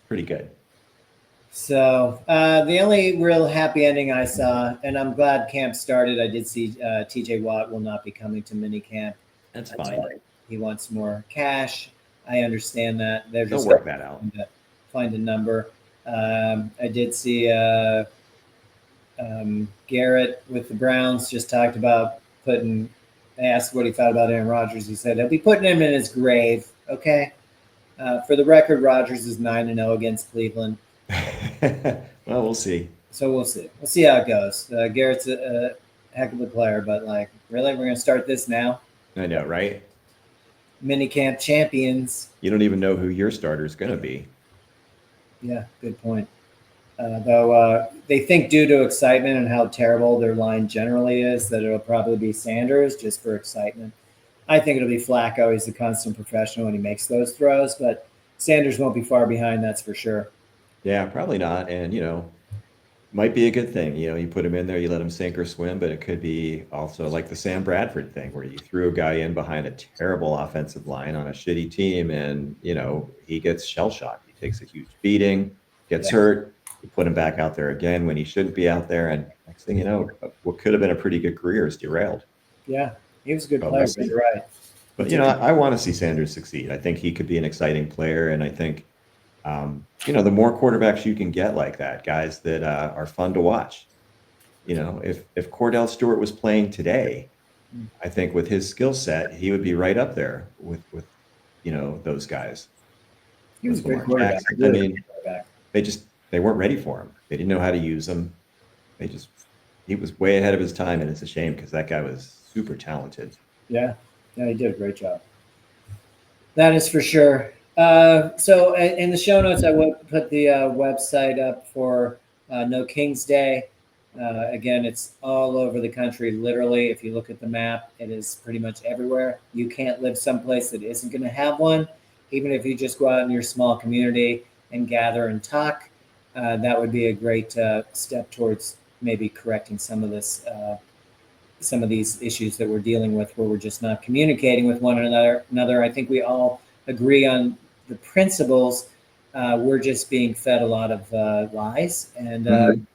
Pretty good. So the only real happy ending I saw, and I'm glad camp started. I did see T.J. Watt will not be coming to minicamp. That's fine. He wants more cash. I understand that. They're just work that out. Find a number. I did see Garrett with the Browns just talked about putting. They asked what he thought about Aaron Rodgers. He said he'll be putting him in his grave. Okay. For the record, Rodgers is 9-0 against Cleveland. Well, we'll see. So we'll see. We'll see how it goes. Garrett's a heck of a player, but really, we're going to start this now. I know, right? Minicamp champions. You don't even know who your starter is going to be. Yeah, good point. Though they think due to excitement and how terrible their line generally is, that it'll probably be Sanders just for excitement. I think it'll be Flacco. He's a constant professional and he makes those throws, but Sanders won't be far behind, that's for sure. Yeah, probably not. And, might be a good thing. You put him in there, you let him sink or swim, but it could be also like the Sam Bradford thing where you threw a guy in behind a terrible offensive line on a shitty team and, he gets shell-shocked. He takes a huge beating, gets hurt. You put him back out there again when he shouldn't be out there. And next thing you know, what could have been a pretty good career is derailed. Yeah, he was a good player, but you're right. But, I want to see Sanders succeed. I think he could be an exciting player. And I think, the more quarterbacks you can get like that, guys that are fun to watch. If Cordell Stewart was playing today, I think with his skill set, he would be right up there with those guys. He was a good quarterback. I mean, they just they weren't ready for him. They didn't know how to use them. He was way ahead of his time, and it's a shame because that guy was super talented. Yeah, he did a great job. That is for sure. So in the show notes, I will put the website up for No King's Day. Again, it's all over the country. Literally, if you look at the map, it is pretty much everywhere. You can't live someplace that isn't going to have one. Even if you just go out in your small community and gather and talk, that would be a great step towards maybe correcting some of this. Some of these issues that we're dealing with where we're just not communicating with one another. I think we all agree on the principles. We're just being fed a lot of lies, and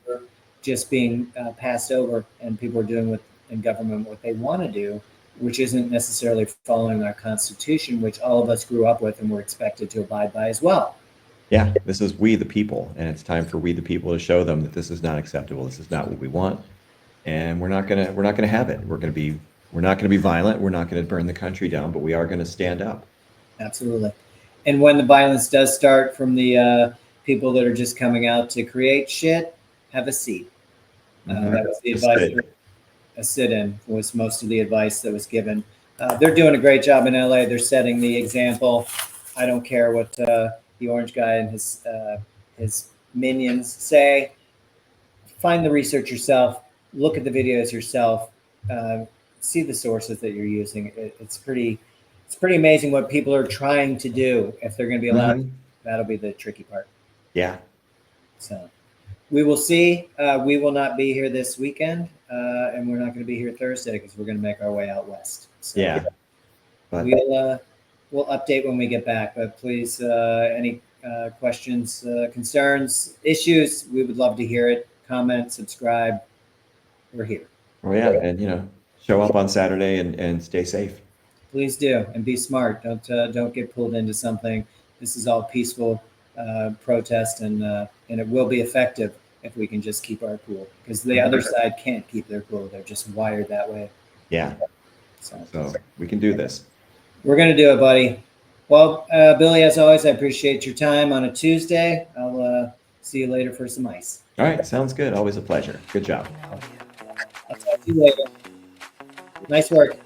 we're just being passed over, and people are doing in government what they want to do, which isn't necessarily following our Constitution, which all of us grew up with and we're expected to abide by as well. Yeah, this is we the people, and it's time for we the people to show them that this is not acceptable. This is not what we want. And we're not gonna have it. We're not gonna be violent. We're not gonna burn the country down, but we are gonna stand up. Absolutely. And when the violence does start from the people that are just coming out to create shit, have a seat. That was the advice. A sit-in was most of the advice that was given. They're doing a great job in LA. They're setting the example. I don't care what the orange guy and his minions say. Find the research yourself. Look at the videos yourself. See the sources that you're using. It's pretty amazing what people are trying to do. If they're going to be allowed, that'll be the tricky part. Yeah. So we will see. We will not be here this weekend, and we're not going to be here Thursday because we're going to make our way out west. So yeah. But we'll update when we get back. But please, any questions, concerns, issues, we would love to hear it. Comment, subscribe. We're here. Oh yeah, and show up on Saturday and stay safe. Please do, and be smart. Don't get pulled into something. This is all peaceful protest, and it will be effective if we can just keep our cool. Because the other side can't keep their cool. They're just wired that way. Yeah. So we can do this. We're gonna do it, buddy. Well, Billy, as always, I appreciate your time on a Tuesday. I'll see you later for some ice. All right, sounds good. Always a pleasure. Good job. I'll talk to you later. Nice work.